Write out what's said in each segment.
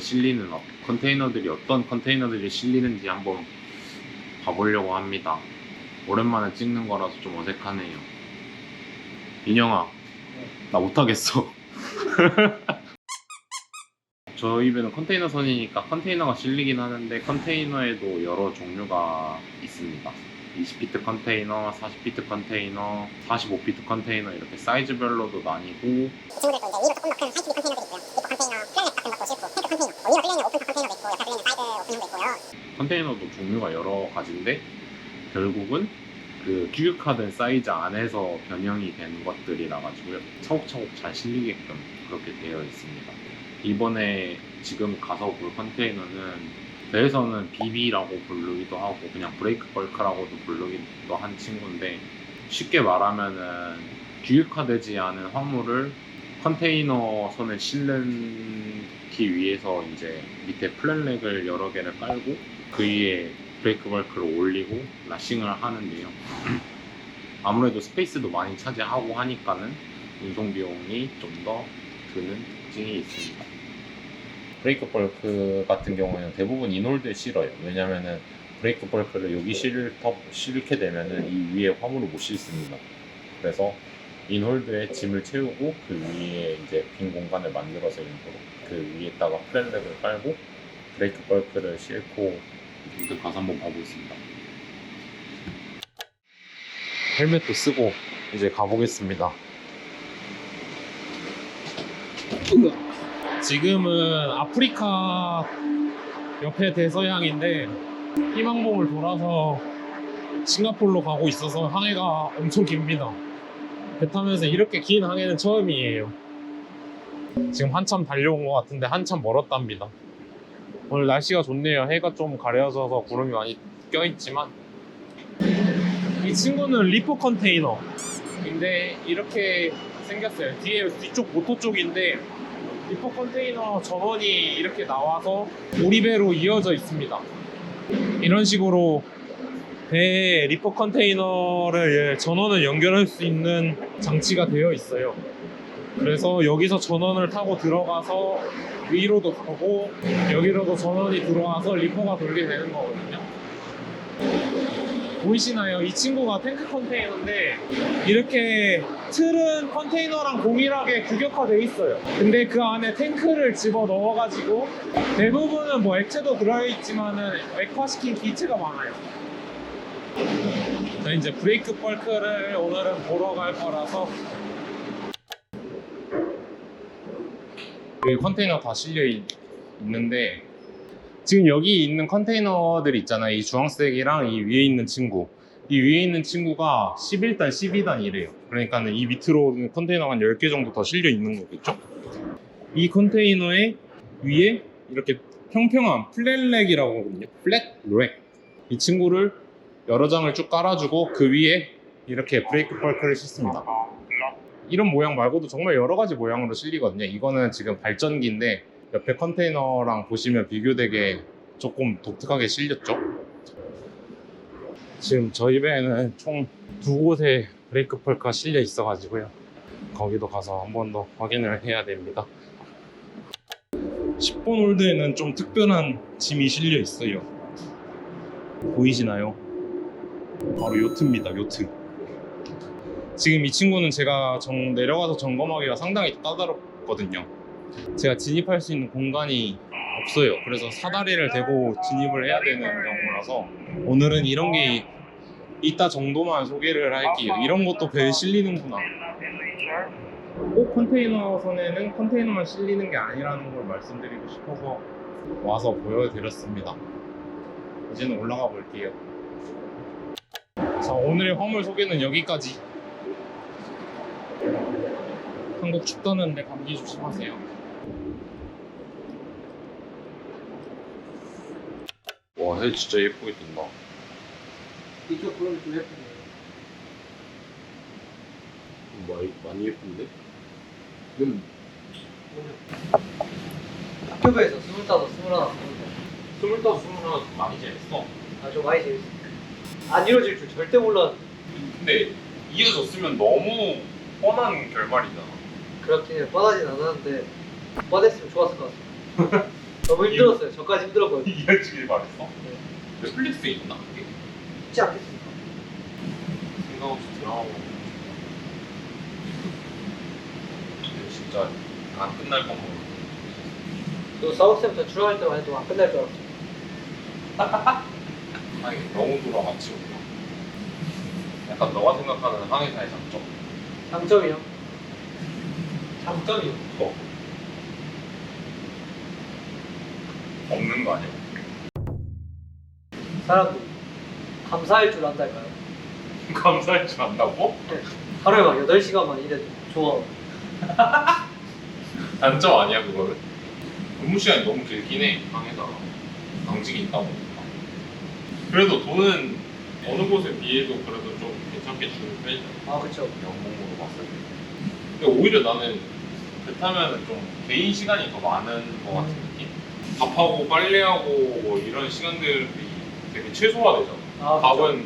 실리는 컨테이너들이 어떤 컨테이너들이 실리는지 한번 봐보려고 합니다. 오랜만에 찍는 거라서 좀 어색하네요. 인영아, 나 못하겠어. 저희 배는 컨테이너 선이니까 컨테이너가 실리긴 하는데 컨테이너에도 여러 종류가 있습니다. 20피트 컨테이너, 40피트 컨테이너, 45피트 컨테이너 이렇게 사이즈별로도 나뉘고 친구들도 이제 위로 조금 더 큰 하이피드 컨테이너들이 있고요. 리포 컨테이너, 플랫 같은 것도 싣고 탱크 컨테이너, 위로 뚫려있는 오픈 컨테이너도 있고 옆에 뚫려있는 사이드 오픈형도 있고요. 컨테이너도 종류가 여러 가지인데 결국은 그 규격화된 사이즈 안에서 변형이 된 것들이라 가지고요. 차곡차곡 잘 실리게끔 그렇게 되어 있습니다. 이번에 지금 가서 볼 컨테이너는 배에서는 BB라고 부르기도 하고 그냥 브레이크 벌크라고도 부르기도 한 친구인데 쉽게 말하면은 규격화되지 않은 화물을 컨테이너 선에 실기 위해서 이제 밑에 플랫렉을 여러 개를 깔고 그 위에 브레이크 벌크를 올리고 라싱을 하는데요. 아무래도 스페이스도 많이 차지하고 하니까는 운송 비용이 좀 더 드는 특징이 있습니다. 브레이크 벌크 같은 경우에는 대부분 인홀드에 실어요. 왜냐면은 브레이크 벌크를 여기 실게 되면은 이 위에 화물을 못 실습니다. 그래서 인홀드에 짐을 채우고 그 위에 이제 빈 공간을 만들어서 일부러 그 위에다가 플랫렉을 깔고 브레이크 벌크를 싣고 일단 가서 한번 봐보겠습니다. 헬멧도 쓰고 이제 가보겠습니다. 지금은 아프리카 옆에 대서양인데 희망봉을 돌아서 싱가포르로 가고 있어서 항해가 엄청 깁니다. 배 타면서 이렇게 긴 항해는 처음이에요. 지금 한참 달려온 것 같은데 한참 멀었답니다. 오늘 날씨가 좋네요. 해가 좀 가려져서 구름이 많이 껴있지만 이 친구는 리포 컨테이너인데 이렇게 생겼어요. 뒤쪽 모터 쪽인데 리포 컨테이너 전원이 이렇게 나와서 오리배로 이어져 있습니다. 이런 식으로 배에 리포 컨테이너를 전원을 연결할 수 있는 장치가 되어 있어요. 그래서 여기서 전원을 타고 들어가서 위로도 가고 여기로도 전원이 들어와서 리포가 돌게 되는 거거든요. 보이시나요? 이 친구가 탱크 컨테이너인데 이렇게 틀은 컨테이너랑 동일하게 규격화되어 있어요. 근데 그 안에 탱크를 집어 넣어가지고 대부분은 뭐 액체도 들어있지만은 액화시킨 기체가 많아요. 자, 이제 브레이크 벌크를 오늘은 보러 갈 거라서 여기 컨테이너 다 실려 있는데 지금 여기 있는 컨테이너들 있잖아요. 이 주황색이랑 이 위에 있는 친구. 이 위에 있는 친구가 11단, 12단이래요. 그러니까 이 밑으로 컨테이너가 한 10개 정도 더 실려 있는 거겠죠? 이 컨테이너의 위에 이렇게 평평한 플랫렉이라고 하거든요. 플랫렉. 이 친구를 여러 장을 쭉 깔아주고 그 위에 이렇게 브레이크 벌크를 싣습니다. 이런 모양 말고도 정말 여러 가지 모양으로 실리거든요. 이거는 지금 발전기인데 옆에 컨테이너랑 보시면 비교되게 조금 독특하게 실렸죠. 지금 저희 배에는 총 2곳에 브레이크 펄크가 실려 있어 가지고요, 거기도 가서 한 번 더 확인을 해야 됩니다. 10번 홀드에는 좀 특별한 짐이 실려 있어요. 보이시나요? 바로 요트입니다. 요트. 지금 이 친구는 제가 내려가서 점검하기가 상당히 까다롭거든요. 제가 진입할 수 있는 공간이 없어요. 그래서 사다리를 대고 진입을 해야 되는 경우라서 오늘은 이런 게 있다 정도만 소개를 할게요. 이런 것도 배에 실리는구나. 꼭 컨테이너 선에는 컨테이너만 실리는 게 아니라는 걸 말씀드리고 싶어서 와서 보여드렸습니다. 이제는 올라가 볼게요. 자, 오늘의 화물 소개는 여기까지. 한국 춥다는데 감기 조심하세요. 와, 해 진짜 예쁘게 뜬다. 이쪽 그런 좀 예쁘네. 많이 예쁜데? 학교배에서 25, 21 25, 21 많이 재밌어. 아주 많이 재밌어. 안 이루어질 줄 절대 몰랐는데. 근데 이어졌으면 너무 뻔한 결말이잖아. 그렇긴 해. 뻔하진 않았는데 뻔했으면 좋았을 것 같아. 너무 힘들었어요. 저까지 힘들었거든요. 이해지길 바랬어? 네. 넷플릭스에 있나 그게? 쉽지 않겠습니까? 생각 없이 드라마 보고 근데 진짜 안 끝날 것만 같아. 또 사우스햄птон 출연할 때만 해도 안 끝날 줄 알았어. 아니 너무 돌아갔지 우리가. 약간 너가 생각하는 항해사의 장점. 장점이요? 장점이요? 없는 거 아니야? 사람들이 감사할 줄 안달까요? 감사할 줄 안다고? 하루에 막 8시간만 일해도 좋아. 단점 아니야 그거는? 근무 시간이 너무 길긴 해 항해사가. 당직이 있다 보니까. 그래도 돈은 어느 곳에 비해도 그래도 좀 괜찮게 주는 편이잖아. 아 그쵸. 연봉으로 봤을 때. 근데 오히려 나는 배 타면은 좀 개인 시간이 더 많은 것 같은 느낌? 밥하고 빨래하고 뭐 이런 시간들이 되게 최소화되잖아. 아, 밥은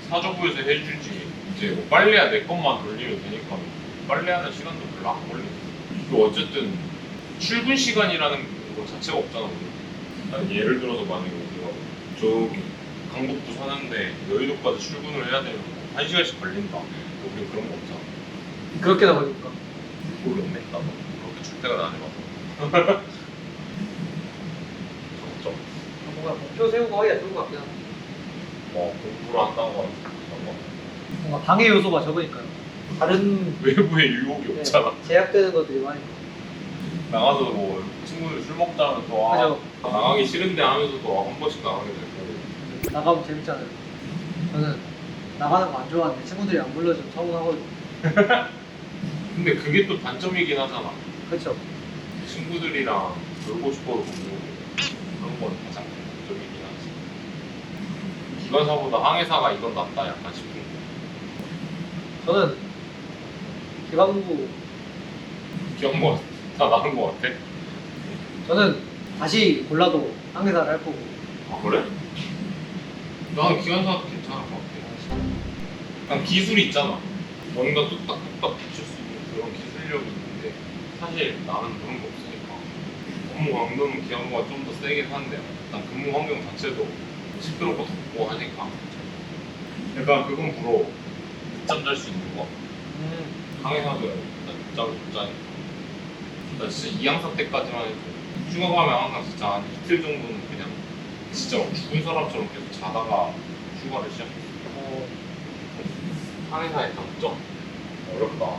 사저부에서 해주지. 이제 뭐 빨래야 내 것만 돌리면 되니까 빨래하는 시간도 별로 안 걸리고. 그리고 어쨌든 출근 시간이라는 것 자체가 없잖아. 우리. 아니, 예를 들어서 만약에 우리가 저기 강북구 사는데 여의도까지 출근을 해야 되면 1시간씩 걸린다. 우리 그런 거 없잖아. 그렇게나 보니까. 모르겠네. 나도 그렇게 출퇴근 안 해봐서. 장점. 뭔가 목표 세우고 하기가 좋은 것 같긴 한데. 뭐 공부를 한다는 거 그런 거. 뭔가 방해 요소가 적으니까요. 다른 외부의 유혹이 없잖아. 제약되는 것들이 많이 있고. 나가서 뭐 친구들 술 먹자면 또 그죠. 나가기 싫은데 하면서도 한 번씩 나가게 되고. 나가면 재밌잖아요. 저는 나가는 거 안 좋아하는데 친구들이 안 불러주면 서운하거든요. 근데 그게 또 단점이긴 하잖아. 그렇죠. 친구들이랑 놀고 싶어도 못 놀고 그런 건 가장 큰 단점이긴 하지. 기관사보다 항해사가 이건 낫다 약간 싶은 거. 저는 기반부 기억 다 나는 거 같아. 저는 다시 골라도 항해사를 할 거고. 아 그래? 나는 기관사도 괜찮을 것 같아. 약간 기술이 있잖아. 뭔가 뚝딱뚝딱 붙일 수 있는 그런 기술력이 있는데 사실 나는 그런 거 없으니까 업무 강도는 기관부가 좀 더 세긴 한데 일단 근무 환경 자체도 시끄럽고 덥고 하니까 약간 그건 부러워. 늦잠 잘 수 있는 거. 항해사도 늦잠을 못 자니까 나 진짜 2항사 때까지만 해도 휴가 가면 항상 진짜 한 이틀 정도는 그냥 진짜 죽은 사람처럼 계속 자다가 휴가를 시작했어. 항해사의 장점? 어렵다.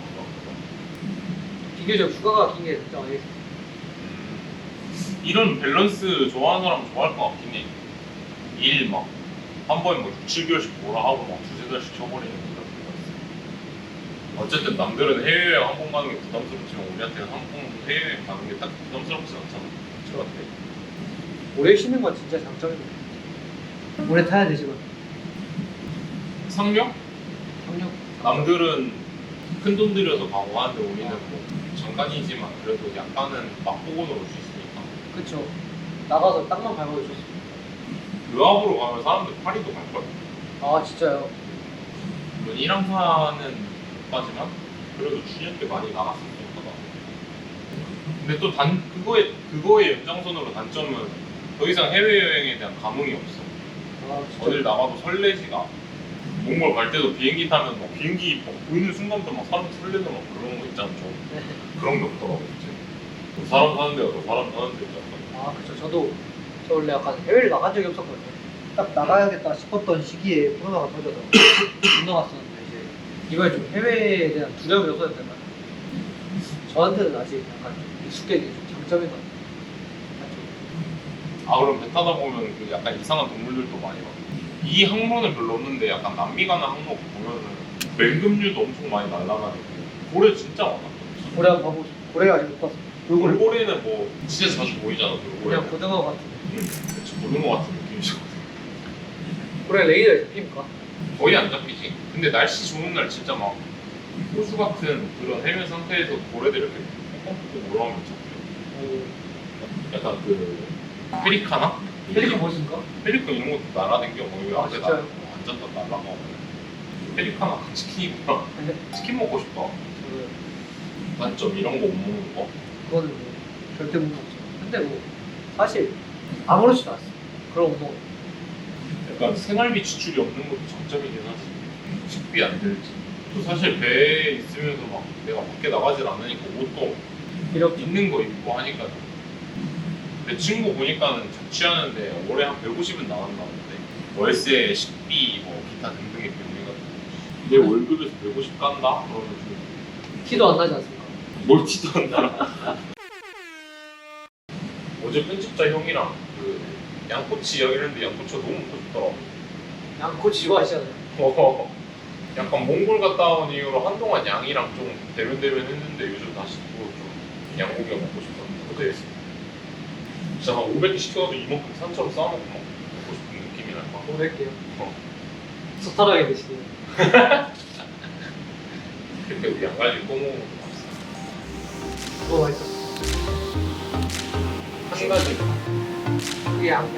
비교적 휴가가 긴 게 진짜 많이 있어요. 이런 밸런스 좋아하는 사람 좋아할 것 같긴 해. 일 막 한 번에 뭐 6, 7개월씩 뭐라 하고 막 두세 달씩 쳐버리는 그런 밸런스. 어쨌든 남들은 해외여행 한 번 가는 게 부담스럽지만 우리한테는 한 번 해외여행 가는 게 딱 부담스럽지 않잖아. 그쵸 같아. 오래 쉬는 건 진짜 장점이고. 오래 타야 되지만. 상력? 학력. 남들은 큰 돈 들여서 가고 하는데 우리는 뭐 잠깐이지만 그래도 약간은 맛보고 놀 수 있으니까. 그쵸. 나가서 땅만 밟아도 좋습니다. 유학으로 가면 사람들 파리도 갈 거야. 아 진짜요. 물론 1항사는 못 가지만 그래도 주년 때 많이 나갔으면 좋겠다. 근데 또 그거의 연장선으로 단점은 더 이상 해외여행에 대한 감흥이 없어. 아 진짜. 어딜 나가도 설레지가. 몽골 갈 때도 비행기 타면 막 비행기 막 보이는 순간부터 막 사람 설레는 막 그런 거 있잖아. 좀 네. 그런 게 없더라고 이제. 또 사람 사는 데가 또 사람 사는 데가 약간. 아 그쵸. 저 원래 약간 해외를 나간 적이 없었거든요. 딱 나가야겠다 싶었던 시기에 코로나가 터져서 못 나갔었는데 이제 이번에 좀 해외에 대한 두려움이 없어졌단 말이에요. 저한테는 아직 약간 좀 익숙해진 좀 장점인 것 같아요. 아 그럼 배 타다 보면 그 약간 이상한 동물들도 많이 봐. 이 항로는 별로 없는데 약간 남미 가는 항로 보면은 맹금류도 엄청 많이 날아다니고 고래 진짜 많아. 고래 한번 가보고 싶어요. 고래가 아직 못 봤어요. 돌고래. 돌고래는 뭐 진짜 자주 보이잖아. 돌고래. 그냥 고등어 같은. 그치, 고등어 같은 느낌이죠. 고래 레이더에 잡힙니까? 거의 안 잡히지. 근데 날씨 좋은 날 진짜 막 호수 같은 그런 해면 상태에서 고래들 이렇게 뽕뽕뽕 올라오면 잡혀. 약간 그 페리카나? 펠리컨 보셨습니까? 페리칸 이런 것도 날아다녀. 뭐 여기 아, 앞에 진짜요? 앉았다 날아가고. 페리카나 치킨이구나. 치킨 먹고 싶다. 저는 단점 이런 거 못 먹는 거? 그거는 뭐 절대 못 먹죠. 근데 뭐 사실 아무렇지도 않았어. 그런 운동. 약간 생활비 지출이 없는 것도 장점이긴 하지. 식비 안 들지. 또 사실 배에 있으면서 막 내가 밖에 나가질 않으니까 옷도 이렇게 있는 거 입고 하니까. 내 친구 보니까는 자취하는데 월에 한 150은 나간다는데 월세, 식비, 뭐 기타 등등의 비용이 같은 거. 내 월급에서 150 깐다? 그러면 좀 티도 안 나지 않습니까? 뭘 티도 안 나. 어제 편집자 형이랑 그 양꼬치 이야기를 했는데 양꼬치가 너무 먹고 싶더라고. 양꼬치 좋아하시잖아요. 약간 몽골 갔다 온 이후로 한동안 양이랑 좀 대면대면 했는데 요즘 다시 또좀 양고기가 먹고 싶다는 호텔에서 진짜 한 500개 시켜도 이만큼 산처럼 싸먹고 막 먹고 싶은 느낌이 날 것 같아. 500개요. 어. 소탈하게 드시네요. 그때 우리 양갈비 또 먹는 것도 맛있어. 너무 맛있었어. 한 가지 이게 양.